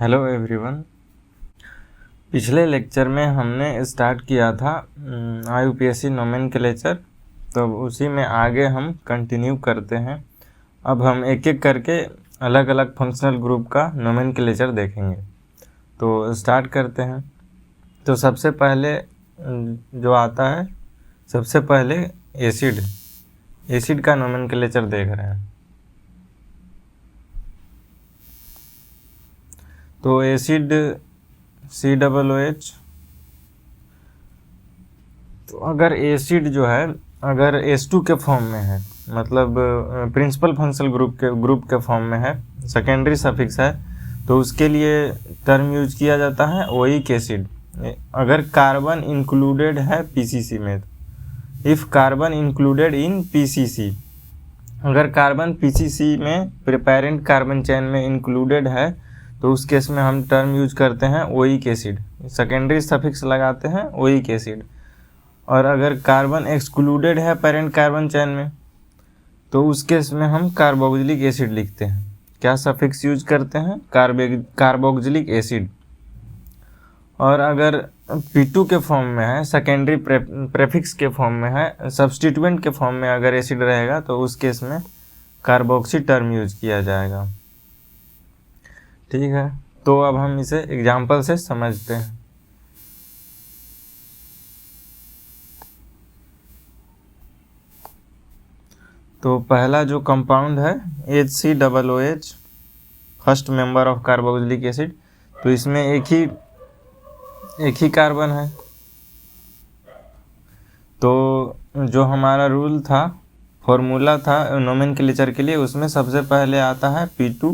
Hello everyone. पिछले lecture में हमने स्टार्ट किया था IUPAC नोमेनक्लेचर, तो उसी में आगे हम कंटिन्यू करते हैं। अब हम एक एक करके अलग अलग फंक्शनल ग्रुप का नोमेनक्लेचर देखेंगे। तो स्टार्ट करते हैं। तो सबसे पहले जो आता है, सबसे पहले एसिड का नोमेनक्लेचर देख रहे हैं। तो एसिड COOH, तो अगर एसिड जो है अगर H2 के फॉर्म में है, मतलब प्रिंसिपल फंक्शनल ग्रुप के फॉर्म में है, सेकेंडरी सफिक्स है, तो उसके लिए टर्म यूज किया जाता है ओइक एसिड। अगर कार्बन इंक्लूडेड है PCC में, if carbon included in PCC, अगर कार्बन PCC में पेरेंट कार्बन चेन में इंक्लूडेड है तो उस केस में हम टर्म यूज करते हैं ओइक एसिड, सेकेंडरी सफिक्स लगाते हैं ओइक एसिड। और अगर कार्बन एक्सक्लूडेड है पेरेंट कार्बन चेन में तो उस केस में हम कार्बोक्सिलिक एसिड लिखते हैं। क्या सफिक्स यूज करते हैं? Carboxylic acid. और अगर P2 के फॉर्म में है, सेकेंडरी प्रेफिक्स के फॉर्म में है, सब्स्टिट्यूएंट के फॉर्म में अगर एसिड रहेगा तो उस केस में कार्बोक्सी टर्म यूज किया जाएगा। ठीक है, तो अब हम इसे एग्जाम्पल से समझते हैं। तो पहला जो कंपाउंड है HCOOH, first member of carboxylic acid, तो इसमें एक ही कार्बन है। तो जो हमारा रूल था, फॉर्मूला था नोमेनक्लेचर के लिए, उसमें सबसे पहले आता है P2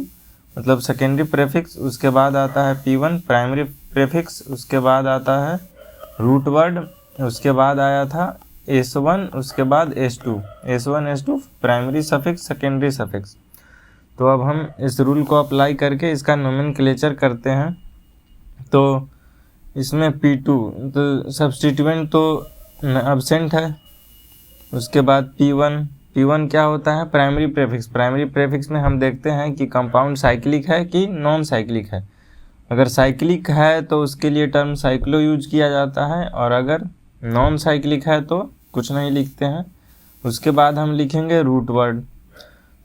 मतलब सेकेंडरी प्रेफिक्स, उसके बाद आता है P1 प्राइमरी प्रेफिक्स, उसके बाद आता है रूट वर्ड, उसके बाद आया था S1, उसके बाद S2 primary suffix secondary suffix. तो अब हम इस रूल को अप्लाई करके इसका नोमेनक्लेचर करते हैं। तो इसमें P2 तो सब्स्टिट्यूएंट तो एब्सेंट है। उसके बाद P1 क्या होता है? प्राइमरी प्रेफिक्स में हम देखते हैं कि कंपाउंड साइक्लिक है कि नॉन साइक्लिक है। अगर साइक्लिक है तो उसके लिए टर्म साइक्लो यूज किया जाता है, और अगर नॉन साइक्लिक है तो कुछ नहीं लिखते हैं। उसके बाद हम लिखेंगे रूट वर्ड।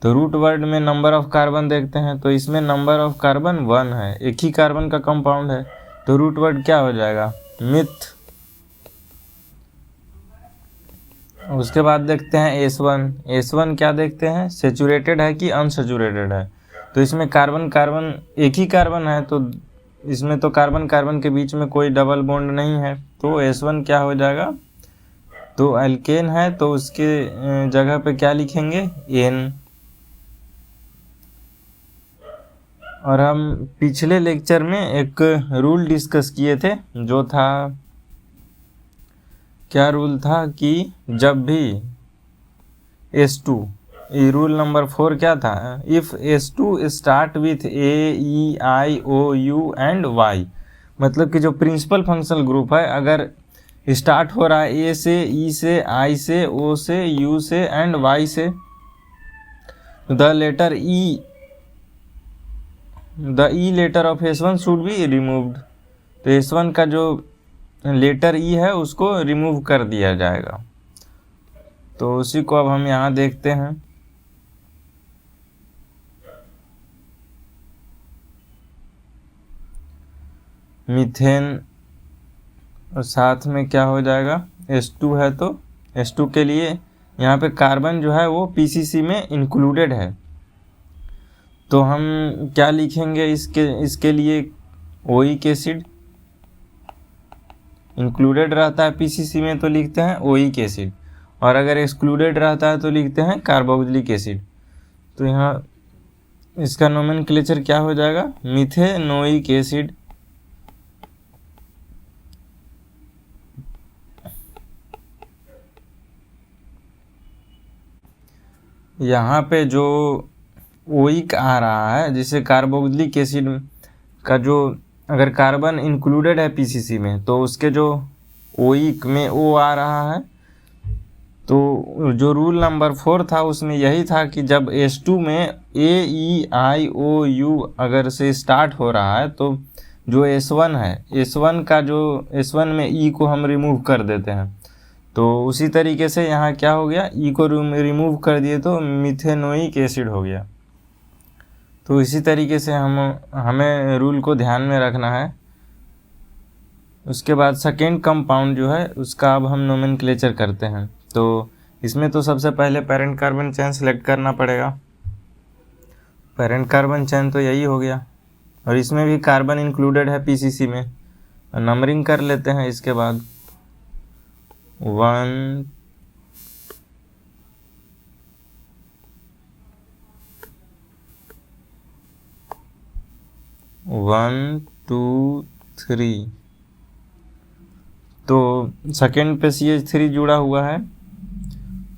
तो रूट वर्ड में नंबर ऑफ कार्बन देखते हैं, तो इसमें नंबर ऑफ कार्बन 1 है, एक ही कार्बन का कंपाउंड है, तो रूट वर्ड क्या हो जाएगा? मिथ। उसके बाद देखते हैं S1 क्या देखते हैं? सेचुरेटेड है कि अनसेचुरेटेड है। तो इसमें कार्बन एक ही कार्बन है, तो इसमें तो कार्बन के बीच में कोई डबल बॉन्ड नहीं है, तो S1 क्या हो जाएगा? तो एल्केन है, तो उसके जगह पे क्या लिखेंगे? N। और हम पिछले लेक्चर में एक रूल डिस्कस किए थे, जो था, क्या रूल था कि जब भी S2, रूल नंबर 4 क्या था? If S2 start with AEIOU and Y, मतलब कि जो प्रिंसिपल फंक्शनल ग्रुप है अगर स्टार्ट हो रहा है A से, E से, I से, O से, U से एंड Y से, the E letter of S1 should be removed. तो S1 का जो लेटर E है उसको रिमूव कर दिया जाएगा। तो उसी को अब हम यहाँ देखते हैं। मीथेन, और साथ में क्या हो जाएगा? S2 है, तो S2 के लिए यहाँ पे कार्बन जो है वो PCC में इंक्लूडेड है, तो हम क्या लिखेंगे इसके लिए? Oic acid. इंक्लूडेड रहता है PCC में तो लिखते हैं ओइक एसिड, और अगर एक्सक्लूडेड रहता है तो लिखते हैं कार्बोक्सिलिक एसिड। तो यहाँ इसका नोमेनक्लेचर क्या हो जाएगा? Methanoic acid. यहाँ पे जो ओइक आ रहा है, जिसे कार्बोक्सिलिक एसिड का जो, अगर कार्बन इंक्लूडेड है PCC में तो उसके जो ओइक में O आ रहा है, तो जो रूल नंबर 4 था उसमें यही था कि जब H2 में AEIOU अगर से स्टार्ट हो रहा है तो जो S1 है, S1 में E को हम रिमूव कर देते हैं। तो उसी तरीके से यहाँ क्या हो गया, E को रिमूव कर दिए तो मिथेनोइक एसिड हो गया। तो इसी तरीके से हमें रूल को ध्यान में रखना है। उसके बाद सेकेंड कंपाउंड जो है उसका अब हम नोमेनक्लेचर करते हैं। तो इसमें तो सबसे पहले पेरेंट कार्बन चेन सेलेक्ट करना पड़ेगा। पेरेंट कार्बन चेन तो यही हो गया, और इसमें भी कार्बन इंक्लूडेड है पीसीसी में। नंबरिंग कर लेते हैं। इसके बाद 1 1 2 3। तो सेकेंड पे CH3 जुड़ा हुआ है,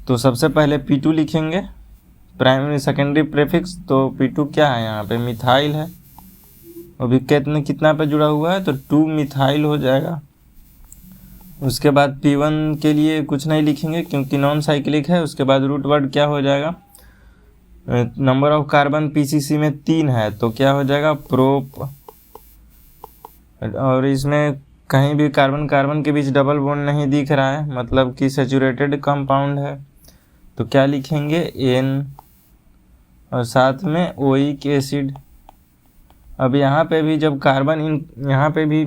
तो सबसे पहले P2 लिखेंगे, प्राइमरी सेकेंडरी प्रेफिक्स। तो P2 क्या है, यहाँ पे मिथाइल है। अभी कितना पे जुड़ा हुआ है, तो 2 मिथाइल हो जाएगा। उसके बाद P1 के लिए कुछ नहीं लिखेंगे क्योंकि नॉन साइक्लिक है। उसके बाद रूट वर्ड क्या हो जाएगा, नंबर ऑफ कार्बन पीसीसी में 3 है, तो क्या हो जाएगा प्रोप। और इसमें कहीं भी कार्बन कार्बन के बीच डबल बॉन्ड नहीं दिख रहा है, मतलब कि सैचुरेटेड कंपाउंड है। तो क्या लिखेंगे N, और साथ में ओइक एसिड। अब यहाँ पे भी जब यहाँ पे भी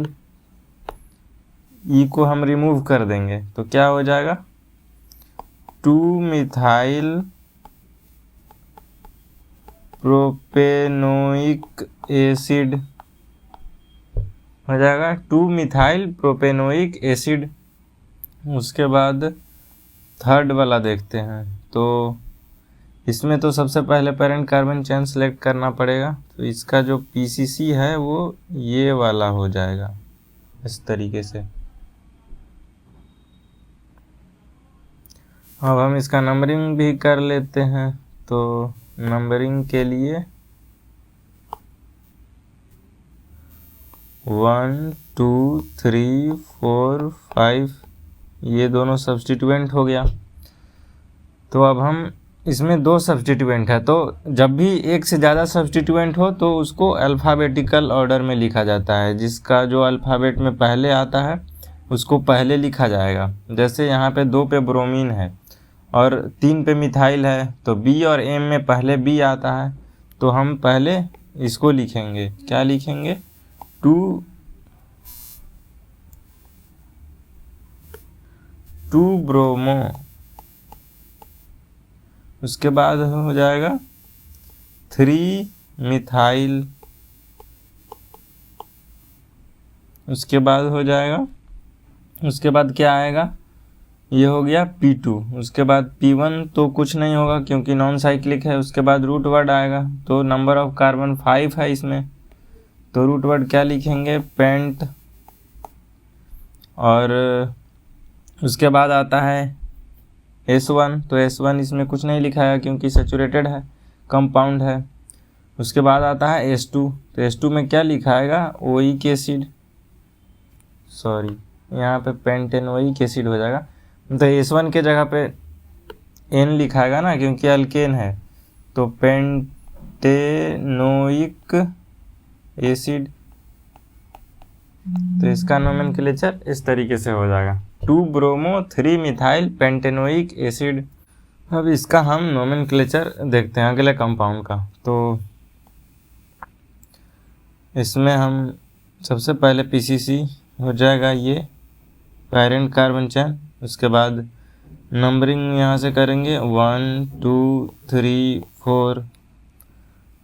E को हम रिमूव कर देंगे तो क्या हो जाएगा 2 मिथाइल प्रोपेनोइक एसिड हो जाएगा, 2 मिथाइल प्रोपेनोइक एसिड। उसके बाद थर्ड वाला देखते हैं। तो इसमें तो सबसे पहले पेरेंट कार्बन चेन सेलेक्ट करना पड़ेगा। तो इसका जो पीसीसी है वो ये वाला हो जाएगा इस तरीके से। अब हम इसका नंबरिंग भी कर लेते हैं। तो नंबरिंग के लिए 1 2 3 4 5 ये दोनों सब्स्टिट्यूएंट हो गया। तो अब हम इसमें 2 सब्स्टिट्यूएंट है, तो जब भी एक से ज़्यादा सब्स्टिट्यूएंट हो तो उसको अल्फ़ाबेटिकल ऑर्डर में लिखा जाता है। जिसका जो अल्फ़ाबेट में पहले आता है उसको पहले लिखा जाएगा। जैसे यहाँ पे 2 पे ब्रोमीन है और 3 पे मिथाइल है, तो B और M में पहले B आता है, तो हम पहले इसको लिखेंगे। क्या लिखेंगे 2 ब्रोमो। उसके बाद हो जाएगा 3 मिथाइल। उसके बाद हो जाएगा, उसके बाद क्या आएगा, ये हो गया P2। उसके बाद P1 तो कुछ नहीं होगा क्योंकि नॉन साइक्लिक है। उसके बाद रूट वर्ड आएगा, तो नंबर ऑफ कार्बन 5 है इसमें, तो रूट वर्ड क्या लिखेंगे पेंट। और उसके बाद आता है S1, तो S1 इसमें कुछ नहीं लिखा है क्योंकि सैचुरेटेड है कंपाउंड है। उसके बाद आता है S2, तो S2 में क्या लिखाएगा ओइक एसिड, सॉरी यहाँ पे पेंटेनोइक एसिड हो जाएगा। तो S1 के जगह पे N लिखाएगा ना क्योंकि अल्केन है, तो पेंटेनोइक एसिड। तो इसका नोमेनक्लेचर इस तरीके से हो जाएगा 2 ब्रोमो 3 मिथाइल पेंटेनोइक एसिड। अब इसका हम नोमेनक्लेचर देखते हैं अगले कंपाउंड का। तो इसमें हम सबसे पहले पीसीसी हो जाएगा ये पेरेंट कार्बन चेन। उसके बाद नंबरिंग यहाँ से करेंगे 1 2 3 4।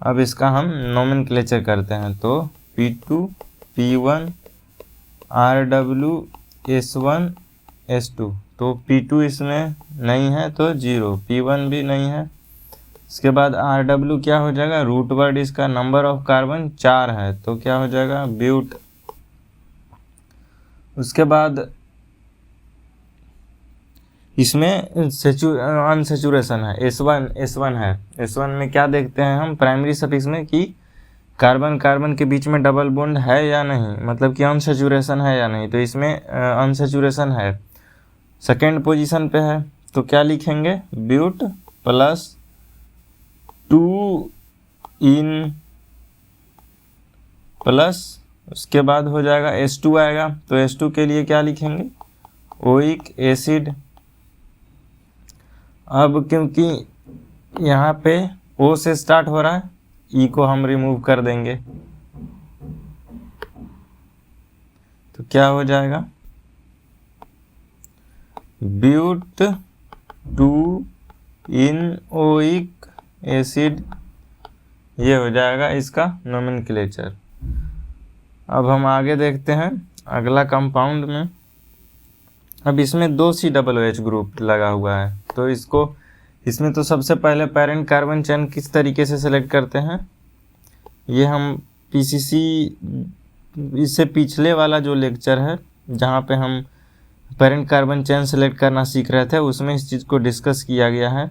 अब इसका हम नोमेनक्लेचर करते हैं। तो P2 P1 RW S1 S2। तो P2 इसमें नहीं है तो 0, P1 भी नहीं है। इसके बाद RW क्या हो जाएगा, रूट वर्ड इसका नंबर ऑफ कार्बन 4 है, तो क्या हो जाएगा ब्यूट। उसके बाद इसमें अनसेचुरेशन है, S1 है। S1 में क्या देखते हैं हम प्राइमरी सफिक्स में कि कार्बन कार्बन के बीच में डबल बॉन्ड है या नहीं, मतलब कि अनसेचुरेशन है या नहीं। तो इसमें अनसेचुरेशन है, सेकेंड पोजीशन पे है। तो क्या लिखेंगे, ब्यूट प्लस 2 इन प्लस उसके बाद हो जाएगा H2 आएगा, तो H2 के लिए क्या लिखेंगे, ओइक एसिड। अब क्योंकि यहाँ पे O से स्टार्ट हो रहा है, E को हम रिमूव कर देंगे, तो क्या हो जाएगा, ब्यूट 2 इन ओइक एसिड, ये हो जाएगा इसका नोमेनक्लेचर। अब हम आगे देखते हैं अगला कंपाउंड में। अब इसमें 2 COOH ग्रुप लगा हुआ है, तो इसमें तो सबसे पहले पेरेंट कार्बन चेन किस तरीके से सेलेक्ट करते हैं, ये हम PCC इससे पिछले वाला जो लेक्चर है जहाँ पे हम पेरेंट कार्बन चेन सेलेक्ट करना सीख रहे थे, उसमें इस चीज़ को डिस्कस किया गया है।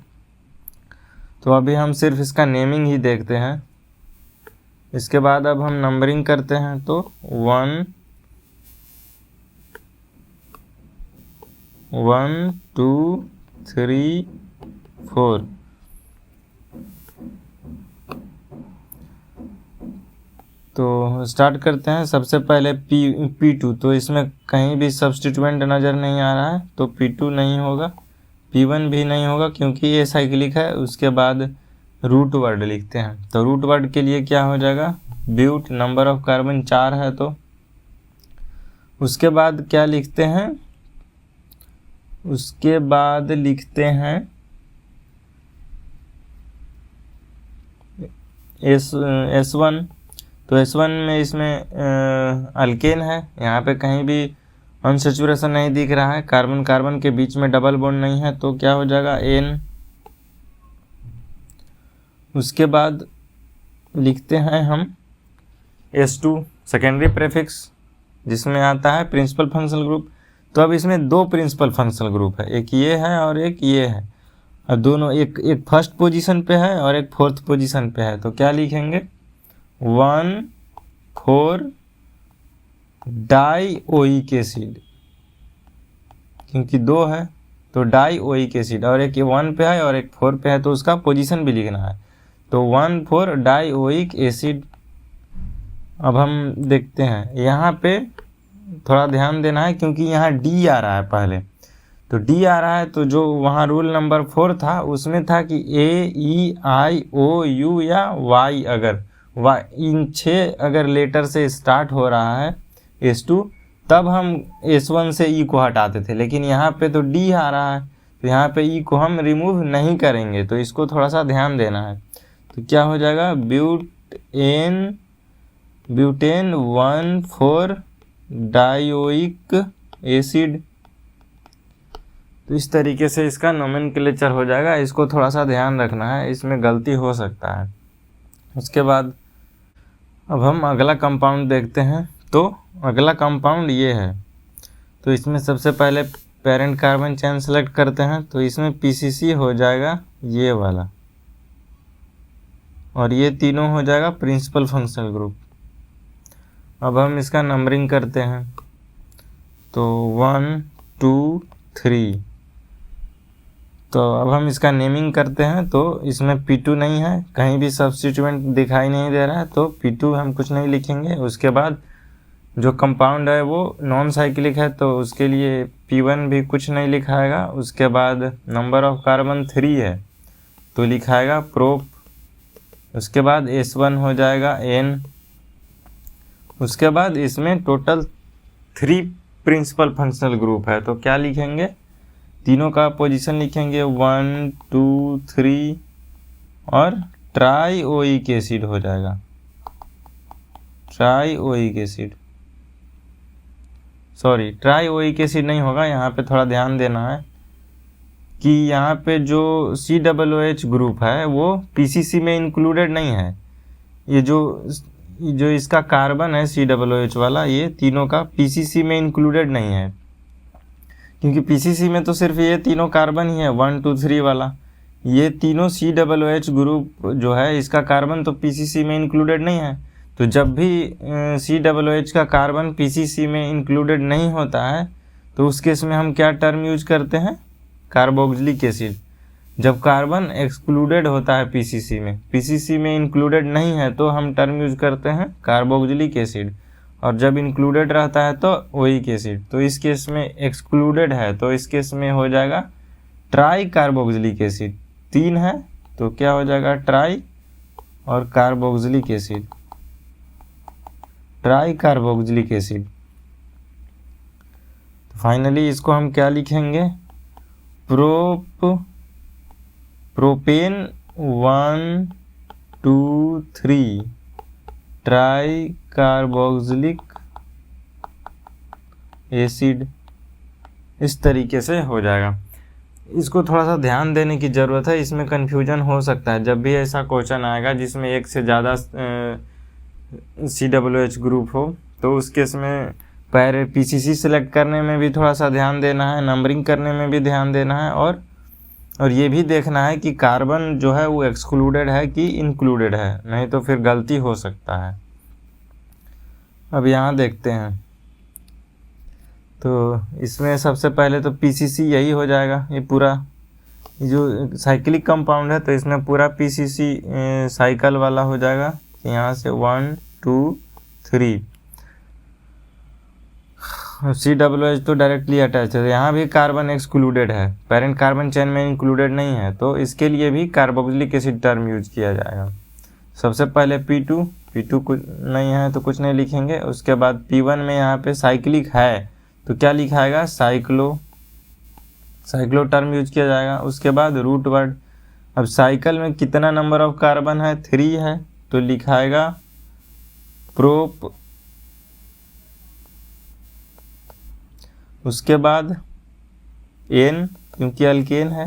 तो अभी हम सिर्फ इसका नेमिंग ही देखते हैं। इसके बाद अब हम नंबरिंग करते हैं, तो 1 2 3 4। तो स्टार्ट करते हैं। सबसे पहले P2, तो इसमें कहीं भी सब्स्टिट्यूएंट नज़र नहीं आ रहा है, तो P2 नहीं होगा, P1 भी नहीं होगा क्योंकि ये साइक्लिक है। उसके बाद रूट वर्ड लिखते हैं, तो रूट वर्ड के लिए क्या हो जाएगा, ब्यूट, नंबर ऑफ कार्बन 4 है, तो उसके बाद क्या लिखते हैं, उसके बाद लिखते हैं S1। तो S1 में इसमें अल्केन है, यहाँ पे कहीं भी अनसैचुरेशन नहीं दिख रहा है, कार्बन कार्बन के बीच में डबल बॉन्ड नहीं है, तो क्या हो जाएगा N। उसके बाद लिखते हैं हम S2 सेकेंडरी प्रेफिक्स, जिसमें आता है प्रिंसिपल फंक्शनल ग्रुप। तो अब इसमें 2 प्रिंसिपल फंक्शनल ग्रुप है, एक ये है और एक ये है। अब दोनों एक फर्स्ट पोजीशन पे है और एक फोर्थ पोजीशन पे है, तो क्या लिखेंगे, 1,4 डाइओइक एसिड, क्योंकि 2 है तो डाइओइक एसिड, और एक 1 पे है और एक 4 पे है, तो उसका पोजीशन भी लिखना है, तो 1,4 डाइओइक एसिड। अब हम देखते हैं यहाँ पे थोड़ा ध्यान देना है, क्योंकि यहाँ D आ रहा है पहले, तो D आ रहा है, तो जो वहाँ रूल नंबर 4 था उसमें था कि A, E, I, O, U या Y, अगर इन 6 अगर लेटर से स्टार्ट हो रहा है S2, तब हम S1 से E को हटाते थे, लेकिन यहाँ पे तो D आ रहा है, तो यहाँ पे E को हम रिमूव नहीं करेंगे, तो इसको थोड़ा सा ध्यान देना है। तो क्या हो जाएगा, ब्यूटेन 1,4 डाइओइक एसिड। तो इस तरीके से इसका नोमेनक्लेचर हो जाएगा, इसको थोड़ा सा ध्यान रखना है, इसमें गलती हो सकता है। उसके बाद अब हम अगला कंपाउंड देखते हैं, तो अगला कंपाउंड ये है। तो इसमें सबसे पहले पेरेंट कार्बन चेन सेलेक्ट करते हैं, तो इसमें PCC हो जाएगा ये वाला, और ये तीनों हो जाएगा प्रिंसिपल फंक्शनल ग्रुप। अब हम इसका नंबरिंग करते हैं, तो 1 2 3। तो अब हम इसका नेमिंग करते हैं, तो इसमें P2 नहीं है, कहीं भी सब्स्टिट्यूएंट दिखाई नहीं दे रहा है, तो P2 हम कुछ नहीं लिखेंगे। उसके बाद जो कंपाउंड है वो नॉन साइक्लिक है, तो उसके लिए P1 भी कुछ नहीं लिखाएगा। उसके बाद नंबर ऑफ कार्बन 3 है, तो लिखाएगा प्रोप। उसके बाद S1 हो जाएगा N। उसके बाद इसमें टोटल 3 प्रिंसिपल फंक्शनल ग्रुप है, तो क्या लिखेंगे, तीनों का पोजीशन लिखेंगे 1 2 3, और ट्राइओइक एसिड हो जाएगा, ट्राइओइक एसिड, सॉरी ट्राइओइक एसिड नहीं होगा, यहाँ पे थोड़ा ध्यान देना है कि यहाँ पे जो COOH ग्रुप है वो PCC में इंक्लूडेड नहीं है। ये जो इसका कार्बन है COOH वाला, ये तीनों का PCC में इंक्लूडेड नहीं है, क्योंकि PCC में तो सिर्फ ये तीनों कार्बन ही है 1 2 3 वाला। ये तीनों COOH ग्रुप जो है, इसका कार्बन तो PCC में इंक्लूडेड नहीं है। तो जब भी COOH का कार्बन PCC में इंक्लूडेड नहीं होता है, तो उस केस में हम क्या टर्म यूज करते हैं, कार्बोक्सिलिक एसिड। जब कार्बन एक्सक्लूडेड होता है पीसीसी में इंक्लूडेड नहीं है तो हम टर्म यूज करते हैं कार्बोक्सिलिक एसिड, और जब इंक्लूडेड रहता है तो ओइक एसिड। तो इस केस में एक्सक्लूडेड है तो इस केस में हो जाएगा ट्राई कार्बोक्सिलिक एसिड। 3 है तो क्या हो जाएगा ट्राई और carboxylic acid, try carboxylic acid. Finally इसको हम क्या लिखेंगे, प्रोपेन 1 2 3 ट्राई कार्बोक्सिलिक एसिड। इस तरीके से हो जाएगा। इसको थोड़ा सा ध्यान देने की ज़रूरत है, इसमें कन्फ्यूजन हो सकता है। जब भी ऐसा क्वेश्चन आएगा जिसमें एक से ज़्यादा COOH ग्रुप हो तो उस केस में PCC सेलेक्ट करने में भी थोड़ा सा ध्यान देना है, नंबरिंग करने में भी ध्यान देना है, और ये भी देखना है कि कार्बन जो है वो एक्सक्लूडेड है कि इंक्लूडेड है, नहीं तो फिर गलती हो सकता है। अब यहाँ देखते हैं तो इसमें सबसे पहले तो PCC यही हो जाएगा। ये पूरा जो साइक्लिक कंपाउंड है तो इसमें पूरा PCC साइकिल वाला हो जाएगा। यहाँ से 1 2 3 COOH तो डायरेक्टली अटैच है। यहाँ भी कार्बन एक्सक्लूडेड है, पेरेंट कार्बन चेन में इंक्लूडेड नहीं है, तो इसके लिए भी कार्बोक्सिलिक एसिड टर्म यूज किया जाएगा। सबसे पहले P2 कुछ नहीं है तो कुछ नहीं लिखेंगे। उसके बाद P1 में यहाँ पे साइक्लिक है तो क्या लिखाएगा साइक्लो टर्म यूज किया जाएगा। उसके बाद रूट वर्ड, अब साइकिल में कितना नंबर ऑफ कार्बन है 3 है तो लिखाएगा प्रोप। उसके बाद N क्योंकि अल्केन है।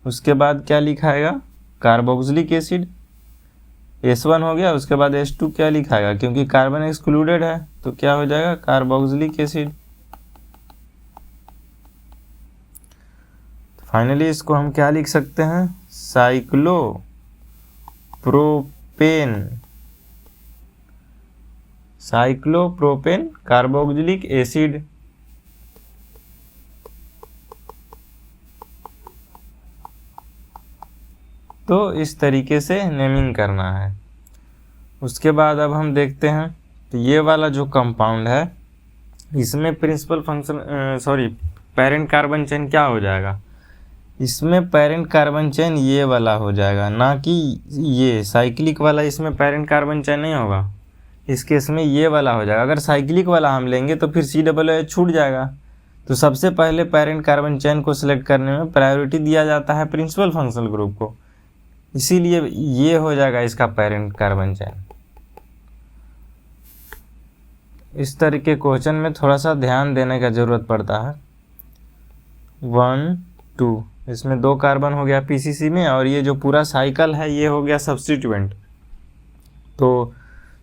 उसके बाद क्या लिखाएगा कार्बोक्सिलिक एसिड, S1 हो गया। उसके बाद S2 क्या लिखाएगा, क्योंकि कार्बन एक्सक्लूडेड है तो क्या हो जाएगा कार्बोक्सिलिक एसिड। फाइनली इसको हम क्या लिख सकते हैं साइक्लोप्रोपेन कार्बोक्सिलिक एसिड। तो इस तरीके से नेमिंग करना है। उसके बाद अब हम देखते हैं तो ये वाला जो कंपाउंड है इसमें पेरेंट कार्बन चेन क्या हो जाएगा, इसमें पेरेंट कार्बन चेन ये वाला हो जाएगा, ना कि ये साइक्लिक वाला। इसमें पेरेंट कार्बन चेन नहीं होगा, इस केस में ये वाला हो जाएगा। अगर साइक्लिक वाला हम लेंगे तो फिर COOH छूट जाएगा। तो सबसे पहले पेरेंट कार्बन चेन को सिलेक्ट करने में प्रायोरिटी दिया जाता है प्रिंसिपल फंक्शनल ग्रुप को, इसीलिए ये हो जाएगा इसका पेरेंट कार्बन चेन। इस तरह के क्वेश्चन में थोड़ा सा ध्यान देने का ज़रूरत पड़ता है। 1 2 इसमें 2 कार्बन हो गया PCC में, और ये जो पूरा साइकिल है ये हो गया सब्स्टिट्यूएंट। तो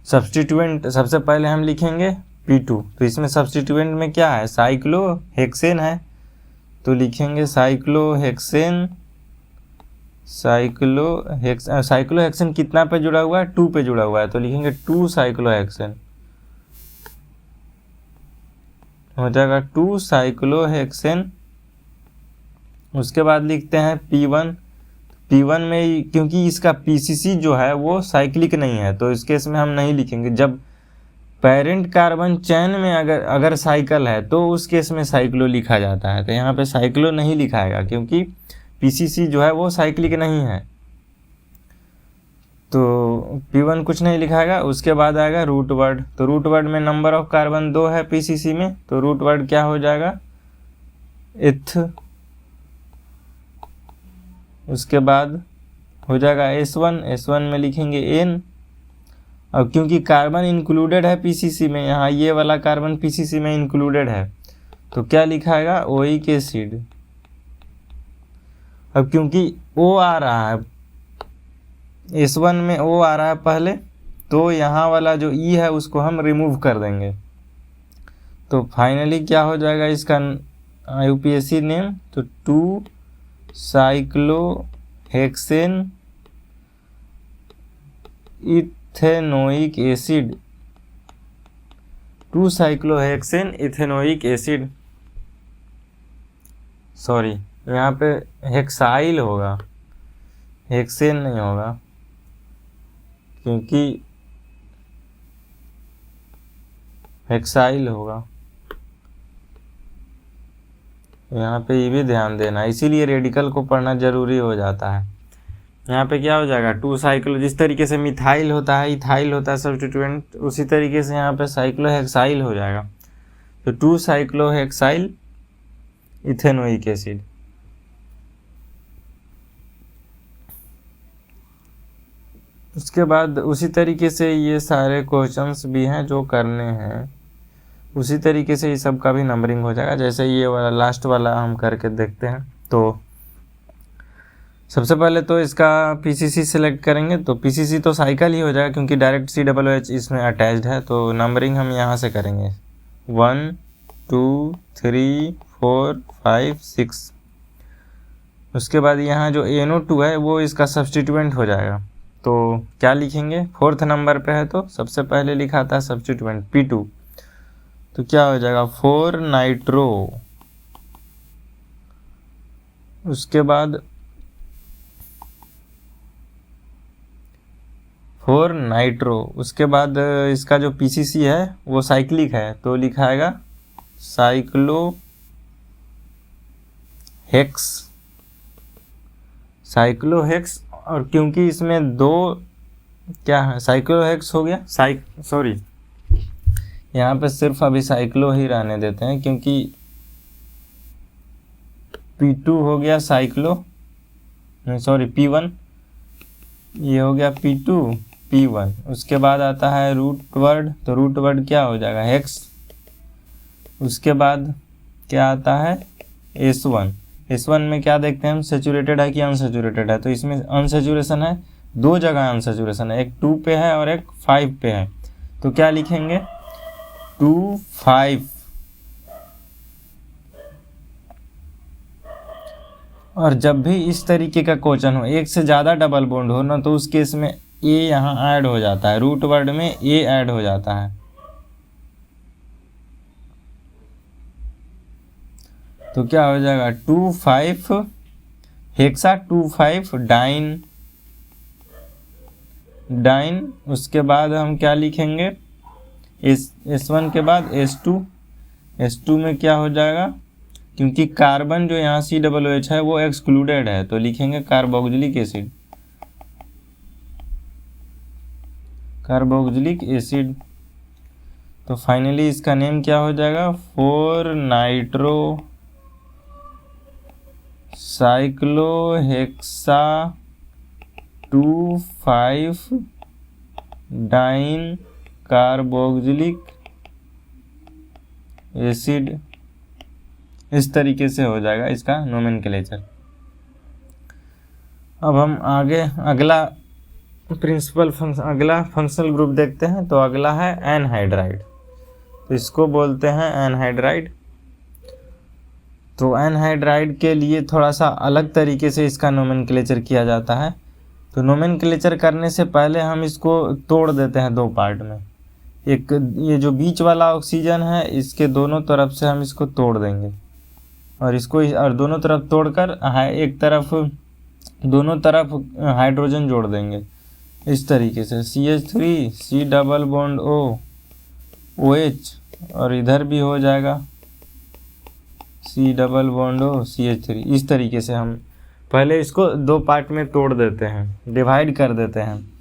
सब्स्टिट्यूएंट सबसे पहले हम लिखेंगे P2, तो इसमें सब्स्टिट्यूएंट में क्या है साइक्लोहेक्सेन है तो लिखेंगे साइक्लोहेक्सेन कितना पे जुड़ा हुआ है 2 पे जुड़ा हुआ है तो लिखेंगे 2 साइक्लोहेक्सेन हो जाएगा 2 साइक्लोहेक्सेन। उसके बाद लिखते हैं P1 में क्योंकि इसका PCC जो है वो साइक्लिक नहीं है तो इस केस में हम नहीं लिखेंगे। जब पेरेंट कार्बन चेन में अगर साइकिल है तो उस केस में साइक्लो लिखा जाता है, तो यहाँ पे साइक्लो नहीं लिखाएगा क्योंकि PCC जो है वो साइक्लिक नहीं है, तो P1 कुछ नहीं लिखाएगा। उसके बाद आएगा रूट वर्ड, तो रूट वर्ड में नंबर ऑफ कार्बन 2 है PCC में, तो रूट वर्ड क्या हो जाएगा इथ। उसके बाद हो जाएगा S1 में लिखेंगे N। अब क्योंकि कार्बन इंक्लूडेड है PCC में, यहाँ ये वाला कार्बन PCC में इंक्लूडेड है तो क्या लिखाएगा ओइक एसिड। अब क्योंकि O आ रहा है S1 में O आ रहा है पहले, तो यहाँ वाला जो E है उसको हम रिमूव कर देंगे। तो फाइनली क्या हो जाएगा इसका IUPAC नेम, तो 2 cyclohexane ethanoic acid, 2 cyclohexane ethanoic acid. Sorry यहाँ पे हेक्साइल होगा, हेक्सेन नहीं होगा, क्योंकि हेक्साइल होगा। यहाँ पे ये भी ध्यान देना, इसीलिए रेडिकल को पढ़ना जरूरी हो जाता है। यहाँ पे क्या हो जाएगा, 2 साइक्लो, जिस तरीके से मिथाइल होता है, इथाइल होता है सब्स्टिट्यूएंट, उसी तरीके से यहाँ पे साइक्लोहेक्साइल हो जाएगा। तो 2 साइक्लोहेक्साइल इथेनोइक एसिड। उसके बाद उसी तरीके से ये सारे क्वेश्चंस भी हैं जो करने हैं, उसी तरीके से ये सब का भी नंबरिंग हो जाएगा। जैसे ये वाला लास्ट वाला हम करके देखते हैं। तो सबसे पहले तो इसका पीसीसी सेलेक्ट करेंगे, तो पीसीसी तो साइकिल ही हो जाएगा क्योंकि डायरेक्ट COOH इसमें अटैच्ड है। तो नंबरिंग हम यहाँ से करेंगे 1 2 3 4 5 6। उसके बाद यहाँ जो NO2 है वो इसका सब्स्टिट्यूएंट हो जाएगा। तो क्या लिखेंगे, 4th नंबर पे है तो सबसे पहले लिखा था सब्स्टिट्यूएंट P2, तो क्या हो जाएगा 4 नाइट्रो। उसके बाद 4 नाइट्रो, उसके बाद इसका जो पीसीसी है वो साइक्लिक है तो लिखाएगा साइक्लो हेक्स। और क्योंकि इसमें 2 क्या है, साइक्लोहेक्स हो गया, सॉरी यहाँ पे सिर्फ अभी साइक्लो ही रहने देते हैं क्योंकि P2 हो गया साइक्लो, सॉरी P1, ये हो गया P2 P1। उसके बाद आता है रूट वर्ड, तो रूट वर्ड क्या हो जाएगा, हेक्स। उसके बाद क्या आता है S1 में क्या देखते हैं हम, सेचुरेटेड है कि अनसेचुरेटेड है। तो इसमें अनसेचुरेशन है, 2 जगह अनसेचुरेशन है, एक 2 पे है और एक 5 पे है। तो क्या लिखेंगे 2 5। और जब भी इस तरीके का क्वेश्चन हो, एक से ज़्यादा डबल बॉन्ड हो ना, तो उस केस में ए यहाँ ऐड हो जाता है, रूट वर्ड में ए ऐड हो जाता है। तो क्या हो जाएगा 2 5 हेक्सा 2 5 डाइन। उसके बाद हम क्या लिखेंगे, S1 के बाद S2 में क्या हो जाएगा, क्योंकि कार्बन जो यहाँ COOH है वो एक्सक्लूडेड है तो लिखेंगे कार्बोक्सिलिक एसिड। तो फाइनली इसका नेम क्या हो जाएगा, 4 नाइट्रो साइक्लोहेक्सा 2 5 डाइन कार्बोक्सिलिक एसिड। इस तरीके से हो जाएगा इसका नोमेनक्लेचर। अब हम आगे अगला फंक्शनल ग्रुप देखते हैं। तो अगला है एनहाइड्राइड, तो इसको बोलते हैं एनहाइड्राइड। तो एनहाइड्राइड के लिए थोड़ा सा अलग तरीके से इसका नोमेनक्लेचर किया जाता है। तो नोमेनक्लेचर करने से पहले हम इसको तोड़ देते हैं 2 पार्ट में। एक ये जो बीच वाला ऑक्सीजन है, इसके दोनों तरफ से हम इसको तोड़ देंगे और इसको और दोनों तरफ तोड़कर एक तरफ दोनों तरफ हाइड्रोजन जोड़ देंगे इस तरीके से, CH3 C double bond O OH, और इधर भी हो जाएगा C double bond O CH3। इस तरीके से हम पहले इसको 2 पार्ट में तोड़ देते हैं, डिवाइड कर देते हैं।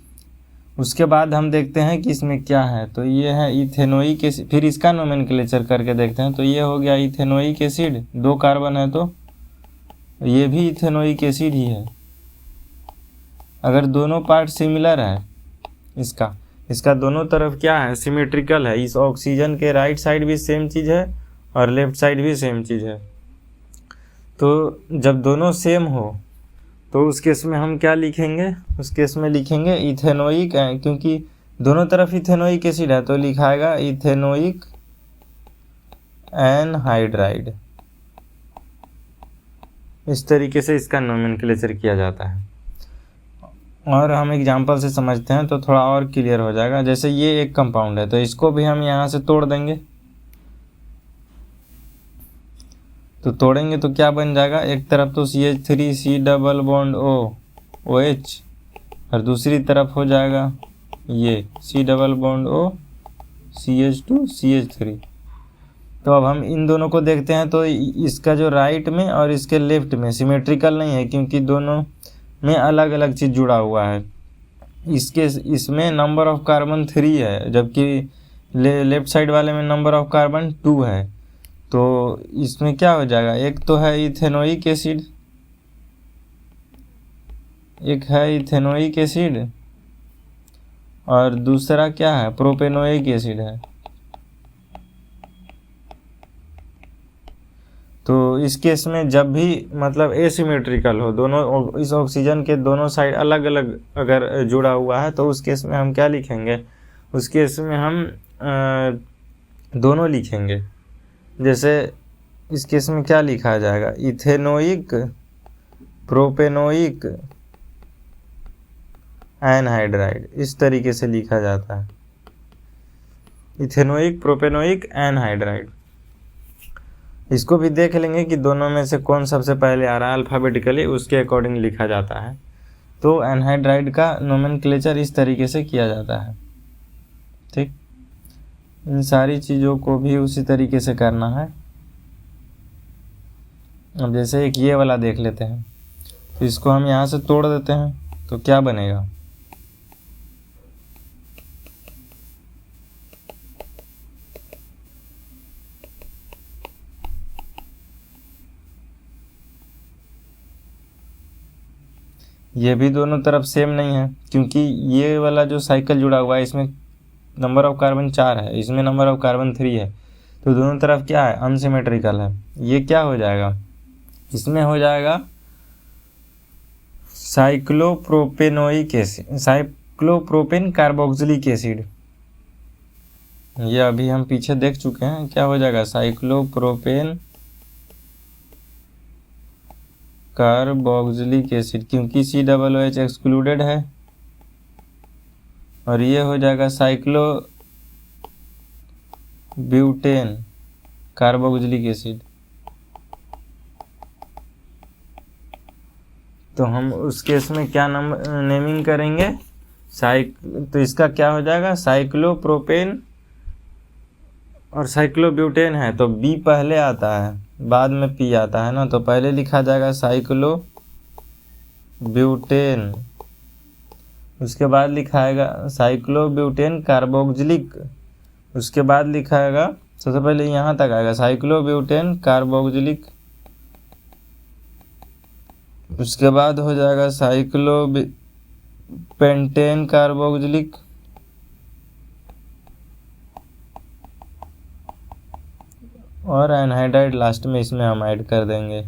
उसके बाद हम देखते हैं कि इसमें क्या है। तो ये है इथेनोइक एसिड, फिर इसका नोमेनक्लेचर करके देखते हैं। तो ये हो गया इथेनोइक एसिड, 2 कार्बन है तो ये भी इथेनोइक एसिड ही है। अगर दोनों पार्ट सिमिलर है, इसका दोनों तरफ क्या है, सिमेट्रिकल है, इस ऑक्सीजन के राइट साइड भी सेम चीज़ है और लेफ्ट साइड भी सेम चीज़ है। तो जब दोनों सेम हो तो उस केस में हम क्या लिखेंगे, उस केस में लिखेंगे इथेनोइक, क्योंकि दोनों तरफ इथेनोइक एसिड है तो लिखाएगा इथेनोइक एनहाइड्राइड। इस तरीके से इसका नोमेनक्लेचर किया जाता है। और हम एग्जांपल से समझते हैं तो थोड़ा और क्लियर हो जाएगा। जैसे ये एक कंपाउंड है तो इसको भी हम यहाँ से तोड़ देंगे। तो तोड़ेंगे तो क्या बन जाएगा, एक तरफ तो CH3 C double bond O OH और दूसरी तरफ हो जाएगा ये C double bond O CH2 CH3। तो अब हम इन दोनों को देखते हैं, तो इसका जो राइट में और इसके लेफ्ट में सिमेट्रिकल नहीं है, क्योंकि दोनों में अलग अलग चीज़ जुड़ा हुआ है। इसमें नंबर ऑफ कार्बन 3 है, जबकि लेफ्ट साइड वाले में नंबर ऑफ कार्बन 2 है। तो इसमें क्या हो जाएगा, एक तो है इथेनोइक एसिड, एक है इथेनोइक एसिड और दूसरा क्या है, प्रोपेनोइक एसिड है। तो इस केस में जब भी मतलब एसिमेट्रिकल हो, दोनों इस ऑक्सीजन के दोनों साइड अलग अलग अगर जुड़ा हुआ है, तो उस केस में हम क्या लिखेंगे, उस केस में हम दोनों लिखेंगे। जैसे इस केस में क्या लिखा जाएगा, इथेनोइक प्रोपेनोइक एनहाइड्राइड, इस तरीके से लिखा जाता है, इथेनोइक प्रोपेनोइक एनहाइड्राइड। इसको भी देख लेंगे कि दोनों में से कौन सबसे पहले आ रहा है, अल्फ़ाबेटिकली उसके अकॉर्डिंग लिखा जाता है। तो एनहाइड्राइड का नोमेनक्लेचर इस तरीके से किया जाता है। ठीक, इन सारी चीज़ों को भी उसी तरीके से करना है। अब जैसे एक ये वाला देख लेते हैं, तो इसको हम यहाँ से तोड़ देते हैं, तो क्या बनेगा, ये भी दोनों तरफ सेम नहीं है, क्योंकि ये वाला जो साइकिल जुड़ा हुआ है इसमें नंबर ऑफ कार्बन 4 है, इसमें नंबर ऑफ कार्बन 3 है। तो दोनों तरफ क्या है, अनसिमेट्रिकल है। ये क्या हो जाएगा, इसमें हो जाएगा साइक्लोप्रोपेनोइक एसिड, साइक्लोप्रोपेन कार्बोक्सिलिक एसिड। ये अभी हम पीछे देख चुके हैं, क्या हो जाएगा, साइक्लोप्रोपेन कार्बोक्सिलिक एसिड, क्योंकि COOH एक्सक्लूडेड है। और ये हो जाएगा साइक्लो ब्यूटेन कार्बोक्सिलिक एसिड। तो हम उस केस में क्या नेमिंग करेंगे, तो इसका क्या हो जाएगा, साइक्लोप्रोपेन और साइक्लोब्यूटेन है, तो B पहले आता है, बाद में P आता है ना, तो पहले लिखा जाएगा साइक्लोब्यूटेन, उसके बाद लिखाएगा साइक्लोब्यूटेन कार्बोक्सिलिक, उसके बाद लिखाएगा, सबसे पहले यहाँ तक आएगा साइक्लोब्यूटेन कार्बोक्सिलिक, उसके बाद हो जाएगा साइक्लोपेंटेन कार्बोक्सिलिक, और एनहाइड्राइड लास्ट में इसमें हम ऐड कर देंगे।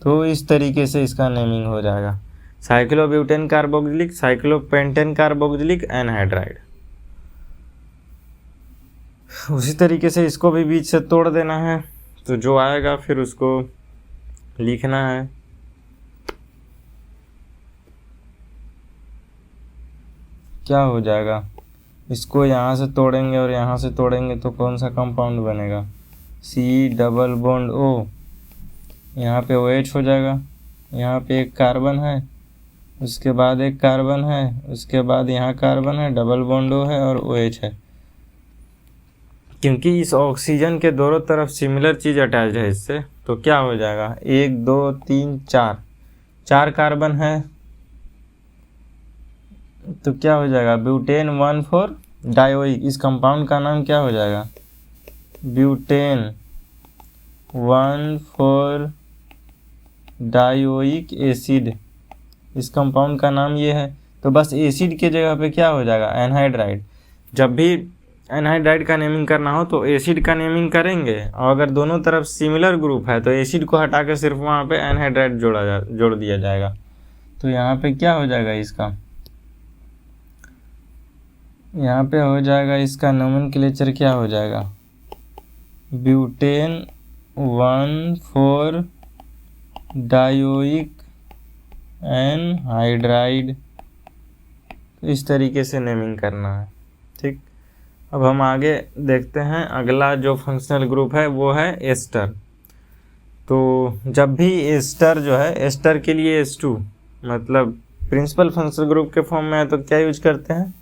तो इस तरीके से इसका नेमिंग हो जाएगा, cyclobutane carboxylic, cyclopentane carboxylic, anhydride. उसी तरीके से इसको भी बीच से तोड़ देना है, तो जो आएगा फिर उसको लिखना है। क्या हो जाएगा, इसको यहाँ से तोड़ेंगे और यहाँ से तोड़ेंगे तो कौन सा कंपाउंड बनेगा, C डबल बॉन्ड O, यहाँ पे OH हो जाएगा, यहाँ पे एक कार्बन है, उसके बाद एक कार्बन है, उसके बाद यहाँ कार्बन है, डबल बॉन्ड O है और OH है। क्योंकि इस ऑक्सीजन के दोनों तरफ सिमिलर चीज़ अटैच है इससे, तो क्या हो जाएगा, 1 2 3 4 कार्बन है, तो क्या हो जाएगा, ब्यूटेन 1,4 डायोइक। इस कंपाउंड का नाम क्या हो जाएगा, ब्यूटेन 1,4 डायोइक एसिड, इस कंपाउंड का नाम ये है। तो बस एसिड के जगह पे क्या हो जाएगा, एनहाइड्राइड। जब भी एनहाइड्राइड का नेमिंग करना हो तो एसिड का नेमिंग करेंगे, और अगर दोनों तरफ सिमिलर ग्रुप है तो एसिड को हटा के सिर्फ वहाँ पे एनहाइड्राइड जोड़ दिया जाएगा। तो यहाँ पे क्या हो जाएगा, इसका यहाँ पे हो जाएगा, इसका नोमेनक्लेचर क्या हो जाएगा, ब्यूटेन 1,4 डायोइक एनहाइड्राइड। इस तरीके से नेमिंग करना है। ठीक, अब हम आगे देखते हैं, अगला जो फंक्शनल ग्रुप है वो है एस्टर। तो जब भी एस्टर जो है, एस्टर के लिए H2 मतलब प्रिंसिपल फंक्शनल ग्रुप के फॉर्म में है तो क्या यूज करते हैं,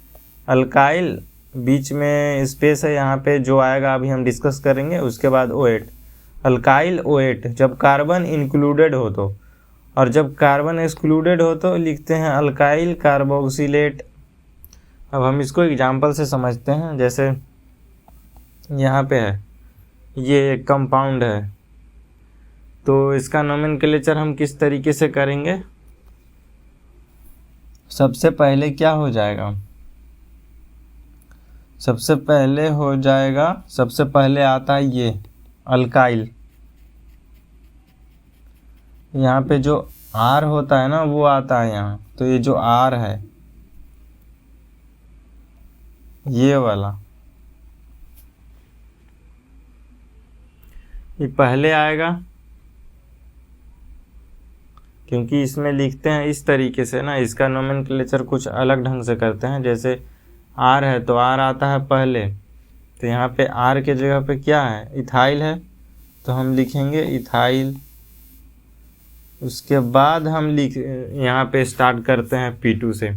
अल्काइल, बीच में स्पेस है यहाँ पे, जो आएगा अभी हम डिस्कस करेंगे, उसके बाद OH, अल्काइल OH जब कार्बन इंक्लूडेड हो तो, और जब कार्बन एक्सक्लूडेड हो तो लिखते हैं अल्काइल कार्बोक्सिलेट। अब हम इसको एग्जांपल से समझते हैं। जैसे यहाँ पे है, ये एक कंपाउंड है, तो इसका नोमेनक्लेचर हम किस तरीके से करेंगे। सबसे पहले क्या हो जाएगा, सबसे पहले आता है ये अल्काइल। यहाँ पे जो R होता है ना वो आता है यहाँ, तो ये जो R है ये वाला, ये पहले आएगा, क्योंकि इसमें लिखते हैं इस तरीके से ना, इसका नोमेनक्लेचर कुछ अलग ढंग से करते हैं। जैसे R है तो R आता है पहले, तो यहाँ पे R के जगह पे क्या है, इथाइल है, तो हम लिखेंगे इथाइल। उसके बाद हम यहाँ पे स्टार्ट करते हैं P2 से।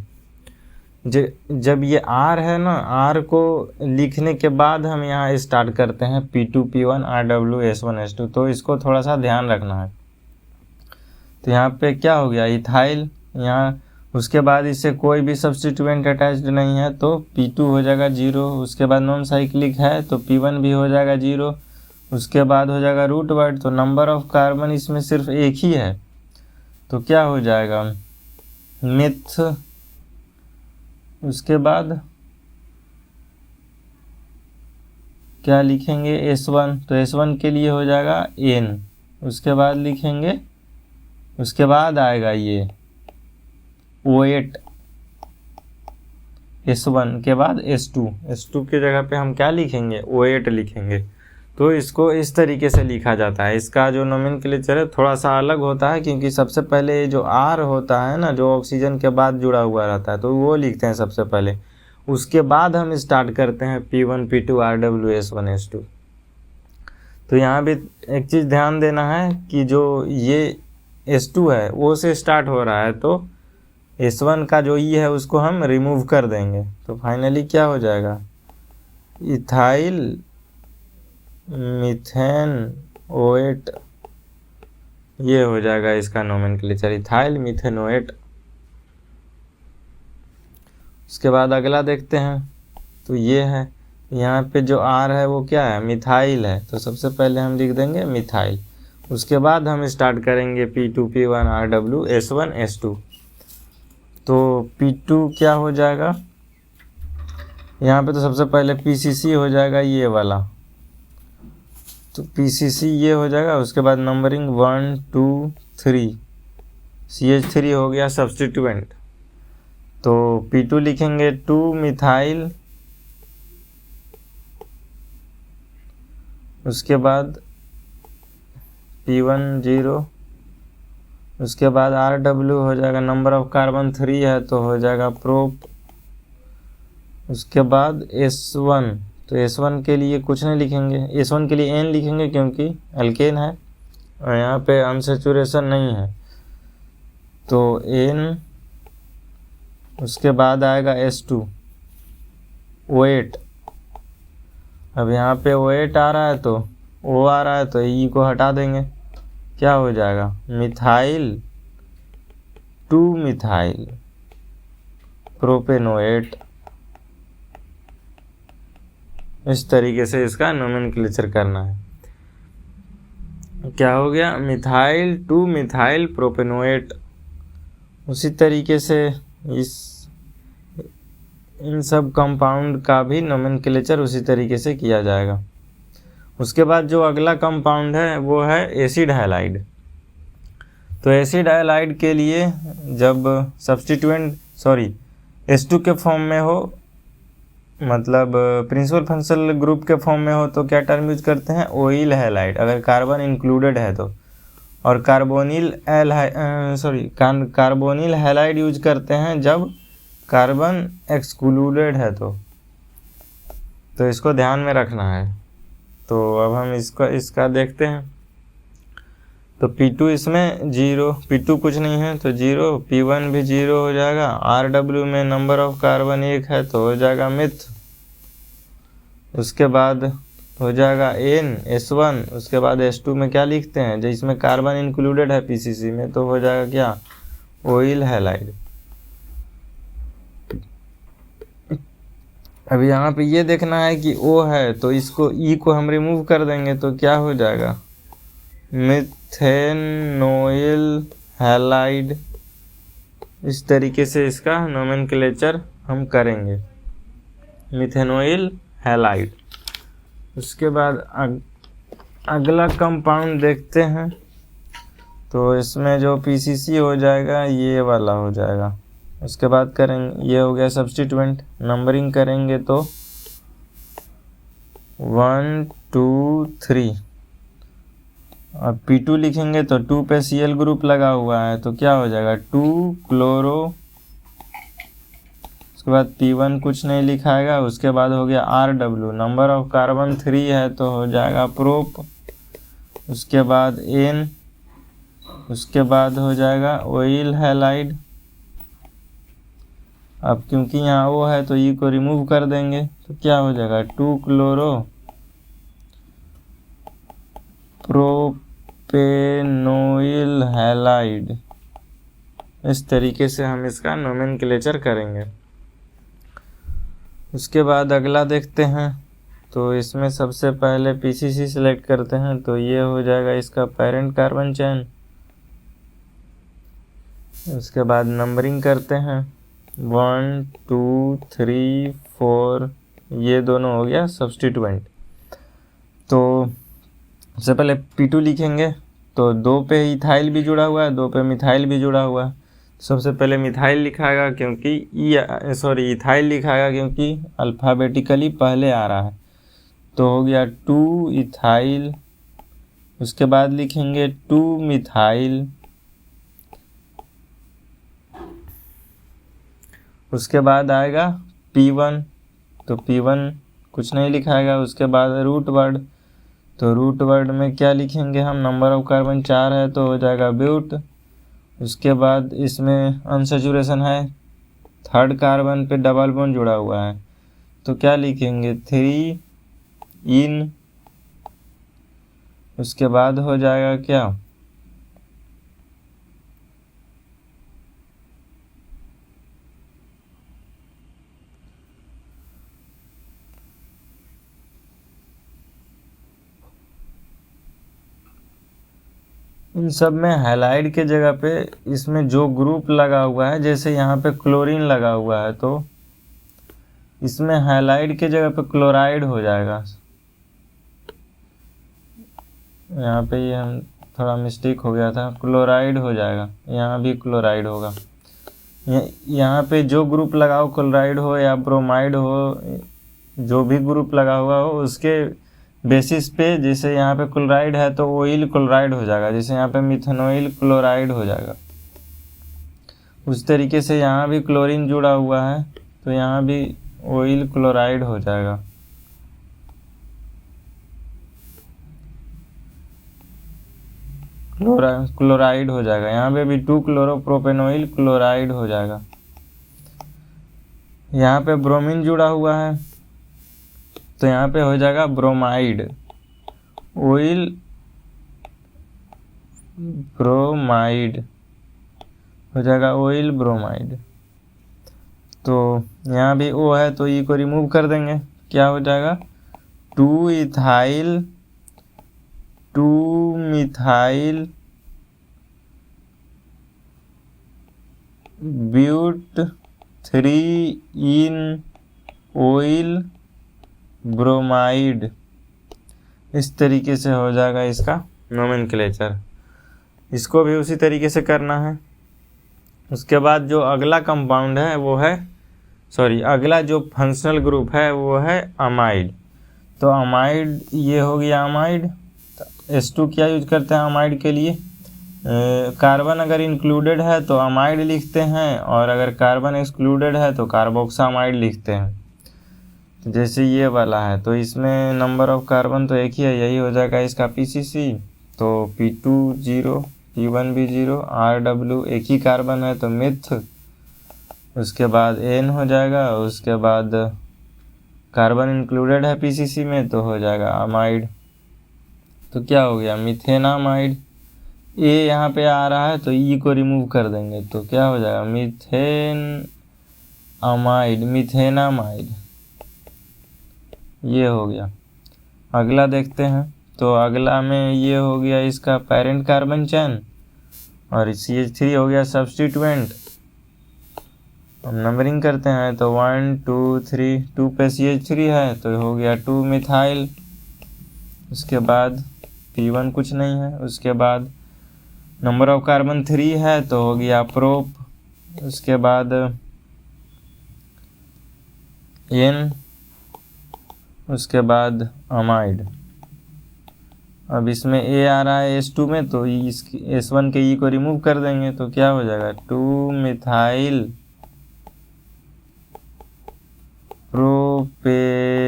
जब ये R है ना, R को लिखने के बाद हम यहाँ स्टार्ट करते हैं P2 P1 RW S1 S2, तो इसको थोड़ा सा ध्यान रखना है। तो यहाँ पे क्या हो गया, इथाइल यहाँ, उसके बाद इससे कोई भी सब्स्टिट्यूएंट अटैच्ड नहीं है तो P2 हो जाएगा 0। उसके बाद नॉन साइक्लिक है तो P1 भी हो जाएगा 0। उसके बाद हो जाएगा रूट वर्ड, तो नंबर ऑफ कार्बन इसमें सिर्फ एक ही है, तो क्या हो जाएगा मिथ। उसके बाद क्या लिखेंगे S1, तो S1 के लिए हो जाएगा N। उसके बाद लिखेंगे, उसके बाद आएगा ये OH, S1 के बाद S2 के जगह पे हम क्या लिखेंगे, OH लिखेंगे। तो इसको इस तरीके से लिखा जाता है। इसका जो नोमेनक्लेचर है थोड़ा सा अलग होता है, क्योंकि सबसे पहले जो R होता है ना, जो ऑक्सीजन के बाद जुड़ा हुआ रहता है, तो वो लिखते हैं सबसे पहले। उसके बाद हम स्टार्ट करते हैं P1 P2 RW S1 S2। तो यहाँ भी एक चीज़ ध्यान देना है कि जो ये S2 है वो से स्टार्ट हो रहा है, तो S1 का जो E है उसको हम रिमूव कर देंगे, तो फाइनली क्या हो जाएगा, इथाइल मीथेन OH, ये हो जाएगा इसका नोमेनक्लेचर, इथाइल मीथेन OH। उसके बाद अगला देखते हैं, तो ये है, यहाँ पे जो R है वो क्या है, मिथाइल है, तो सबसे पहले हम लिख देंगे मिथाइल। उसके बाद हम स्टार्ट करेंगे P2 P1 RW S1 S2। तो P2 क्या हो जाएगा, यहाँ पे तो सबसे पहले PCC हो जाएगा ये वाला, तो PCC ये हो जाएगा। उसके बाद नंबरिंग 1 2 3, CH3 हो गया सब्स्टिट्यूएंट, तो P2 लिखेंगे 2 मिथाइल। उसके बाद P1 0, उसके बाद RW हो जाएगा, नंबर ऑफ कार्बन 3 है तो हो जाएगा प्रोप। उसके बाद S1, तो S1 के लिए कुछ नहीं लिखेंगे, S1 के लिए N लिखेंगे क्योंकि अल्केन है और यहाँ पे अनसेचुरेशन नहीं है, तो N। उसके बाद आएगा S2 OH। अब यहाँ पे OH आ रहा है तो O आ रहा है, तो E को हटा देंगे, क्या हो जाएगा मिथाइल 2 मिथाइल प्रोपेनोएट। इस तरीके से इसका नोमेनक्लेचर करना है। क्या हो गया, मिथाइल 2 मिथाइल प्रोपेनोएट। उसी तरीके से इन सब कंपाउंड का भी नोमेनक्लेचर उसी तरीके से किया जाएगा। उसके बाद जो अगला कंपाउंड है वो है एसिड हैलाइड। तो एसिड हैलाइड के लिए जब सब्स्टिट्यूएंट H2 के फॉर्म में हो, मतलब प्रिंसिपल फंक्शनल ग्रुप के फॉर्म में हो, तो क्या टर्म यूज करते हैं, ऑयल हैलाइड, अगर कार्बन इंक्लूडेड है तो। और कार्बोनिल हैलाइड यूज करते हैं जब कार्बन एक्सक्लूडेड है तो इसको ध्यान में रखना है। तो अब हम इसका देखते हैं। तो P2 इसमें 0, P2 कुछ नहीं है तो 0, P1 भी 0 हो जाएगा। RW में नंबर ऑफ कार्बन 1 है तो हो जाएगा मिथ। उसके बाद हो जाएगा NS1। उसके बाद S2 में क्या लिखते हैं, जो इसमें कार्बन इंक्लूडेड है PCC में, तो हो जाएगा क्या, ऑयल हैलाइड। अब यहाँ पे ये देखना है कि O है तो इसको E को हम रिमूव कर देंगे तो क्या हो जाएगा, मिथेनोइल हैलाइड। इस तरीके से इसका नोमेनक्लेचर हम करेंगे, मिथेनोइल हैलाइड। उसके बाद अगला कंपाउंड देखते हैं। तो इसमें जो PCC हो जाएगा ये वाला हो जाएगा। उसके बाद करेंगे, ये हो गया सब्स्टिट्यूएंट, नंबरिंग करेंगे तो 1 2 3। अब P2 लिखेंगे तो 2 पे Cl ग्रुप लगा हुआ है तो क्या हो जाएगा 2 क्लोरो। उसके बाद P1 कुछ नहीं लिखाएगा। उसके बाद हो गया RW, नंबर ऑफ कार्बन 3 है तो हो जाएगा प्रोप। उसके बाद N, उसके बाद हो जाएगा ऑयल हैलाइड। अब क्योंकि यहाँ O है तो E को रिमूव कर देंगे तो क्या हो जाएगा 2 क्लोरो प्रोपेनोइल हैलाइड। इस तरीके से हम इसका नोमेनक्लेचर करेंगे। उसके बाद अगला देखते हैं। तो इसमें सबसे पहले PCC सिलेक्ट करते हैं तो ये हो जाएगा इसका पेरेंट कार्बन चेन। उसके बाद नंबरिंग करते हैं 1 2 3 4, ये दोनों हो गया सब्स्टिट्यूएंट। तो सबसे पहले P2 लिखेंगे तो 2 पे इथाइल भी जुड़ा हुआ है, 2 पे मिथाइल भी जुड़ा हुआ है। सबसे पहले मिथाइल लिखाएगा क्योंकि इथाइल लिखाएगा क्योंकि अल्फ़ाबेटिकली पहले आ रहा है तो हो गया 2 इथाइल। उसके बाद लिखेंगे 2 मिथाइल। उसके बाद आएगा P1 तो P1 कुछ नहीं लिखाएगा। उसके बाद रूट वर्ड, तो रूट वर्ड में क्या लिखेंगे हम, नंबर ऑफ कार्बन 4 है तो हो जाएगा ब्यूट। उसके बाद इसमें अनसैचुरेशन है, 3rd कार्बन पे डबल बॉन्ड जुड़ा हुआ है तो क्या लिखेंगे 3 इन। उसके बाद हो जाएगा क्या, इन सब में हैलाइड के जगह पे इसमें जो ग्रुप लगा हुआ है, जैसे यहाँ पे क्लोरीन लगा हुआ है तो इसमें हैलाइड के जगह पे क्लोराइड हो जाएगा। यहाँ पे ये हम थोड़ा मिस्टेक हो गया था, क्लोराइड हो जाएगा, यहाँ भी क्लोराइड होगा। यहाँ पे जो ग्रुप लगा हो, क्लोराइड हो या ब्रोमाइड हो, जो भी ग्रुप लगा हुआ हो उसके बेसिस पे, जैसे यहाँ पे क्लोराइड है तो ऑयल क्लोराइड हो जाएगा, जैसे यहाँ पे मिथेनॉइल क्लोराइड हो जाएगा। उस तरीके से यहाँ भी क्लोरीन जुड़ा हुआ है तो यहाँ भी ऑयल क्लोराइड हो जाएगा। क्लोराइड हो जाएगा। यहाँ पे भी 2 क्लोरोप्रोपेनॉइल क्लोराइड हो जाएगा। यहाँ पे ब्रोमीन जुड़ा हुआ है तो यहाँ पे हो जाएगा ब्रोमाइड, ऑयल ब्रोमाइड हो जाएगा, ऑयल ब्रोमाइड। तो यहाँ भी O है तो E को रिमूव कर देंगे, क्या हो जाएगा 2 ethyl 2 methyl but 3 enyl bromide. इस तरीके से हो जाएगा इसका नोमेनक्लेचर। इसको भी उसी तरीके से करना है। उसके बाद जो अगला कंपाउंड है वो है, अगला जो फंक्शनल ग्रुप है वो है अमाइड। तो अमाइड ये हो गया अमाइड। H2 क्या यूज करते हैं अमाइड के लिए, कार्बन अगर इंक्लूडेड है तो अमाइड लिखते हैं और अगर कार्बन एक्सक्लूडेड है तो कार्बोक्सामाइड लिखते हैं। तो जैसे ये वाला है तो इसमें नंबर ऑफ कार्बन तो एक ही है, यही हो जाएगा इसका PCC। तो P2 0, P1 भी 0, RW एक ही कार्बन है तो मिथ, उसके बाद N हो जाएगा, उसके बाद कार्बन इंक्लूडेड है PCC में तो हो जाएगा अमाइड। तो क्या हो गया मिथेनामाइड। ए यहाँ पे आ रहा है तो ई को रिमूव कर देंगे तो क्या हो जाएगा मिथेन अमाइड, मिथेनामाइड, ये हो गया। अगला देखते हैं, तो अगला में ये हो गया इसका पेरेंट कार्बन चेन और CH3 हो गया सब्स्टिट्यूएंट। हम नंबरिंग करते हैं तो 1 2 3, 2 पे CH3 है तो हो गया 2 मिथाइल। उसके बाद P1 कुछ नहीं है, उसके बाद नंबर ऑफ कार्बन 3 है तो हो गया प्रोप। उसके बाद N, उसके बाद अमाइड। अब इसमें A आ रहा है S2 में तो इसकी S1 के E को रिमूव कर देंगे तो क्या हो जाएगा 2 मिथाइल प्रोपेनामाइड,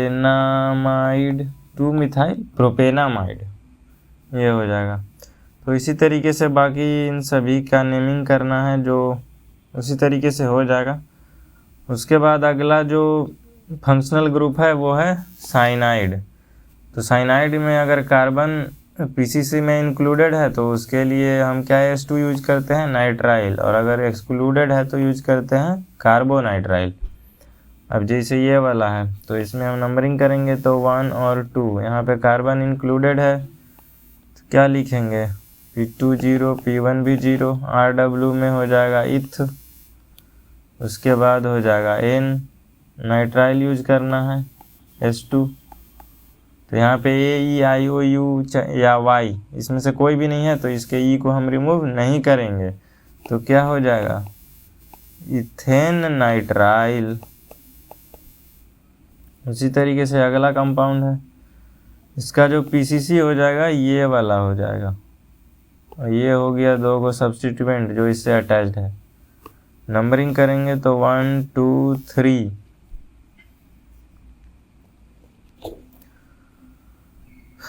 2 मिथाइल प्रोपेनामाइड, ये हो जाएगा। तो इसी तरीके से बाकी इन सभी का नेमिंग करना है जो उसी तरीके से हो जाएगा। उसके बाद अगला जो फंक्शनल ग्रुप है वो है साइनाइड। तो साइनाइड में अगर कार्बन PCC में इंक्लूडेड है तो उसके लिए हम क्या S2 यूज करते हैं नाइट्राइल, और अगर एक्सक्लूडेड है तो यूज करते हैं कार्बोनाइट्राइल। अब जैसे ये वाला है तो इसमें हम नंबरिंग करेंगे तो 1 और 2, यहाँ पे कार्बन इंक्लूडेड है तो क्या लिखेंगे P2 0, P1 भी 0, RW में हो जाएगा इथ। उसके बाद हो जाएगा N, नाइट्राइल यूज करना है S2। तो यहाँ पे A, E, I, O, U या Y इसमें से कोई भी नहीं है तो इसके E को हम रिमूव नहीं करेंगे तो क्या हो जाएगा इथेन नाइट्राइल। उसी तरीके से अगला कंपाउंड है, इसका जो PCC हो जाएगा ये वाला हो जाएगा और ये हो गया 2 को सब्स्टिट्यूएंट जो इससे अटैच्ड है। नंबरिंग करेंगे तो 1 2 3,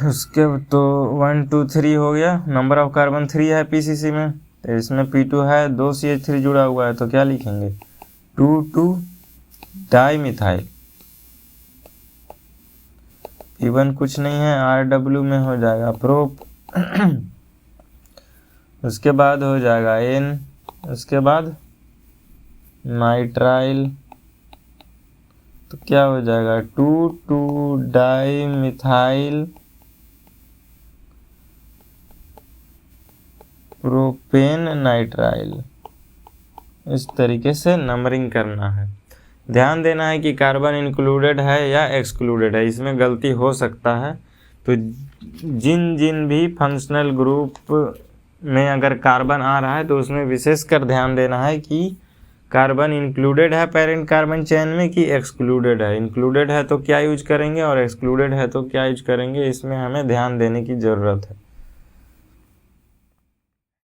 उसके तो 1 2 3 हो गया। नंबर ऑफ कार्बन 3 है PCC में तो इसमें P2 है, 2 CH3 जुड़ा हुआ है तो क्या लिखेंगे 2 2 डाई मिथाइल। P1 कुछ नहीं है, RW में हो जाएगा प्रोप। उसके बाद हो जाएगा N, उसके बाद नाइट्राइल तो क्या हो जाएगा 2 2 डाई मिथाइल प्रोपेन नाइट्राइल। इस तरीके से नंबरिंग करना है। ध्यान देना है कि कार्बन इंक्लूडेड है या एक्सक्लूडेड है, इसमें गलती हो सकता है। तो जिन जिन भी फंक्शनल ग्रुप में अगर कार्बन आ रहा है तो उसमें विशेषकर ध्यान देना है कि कार्बन इंक्लूडेड है पेरेंट कार्बन चेन में कि एक्सक्लूडेड है। इंक्लूडेड है तो क्या यूज करेंगे और एक्सक्लूडेड है तो क्या यूज करेंगे, इसमें हमें ध्यान देने की ज़रूरत है।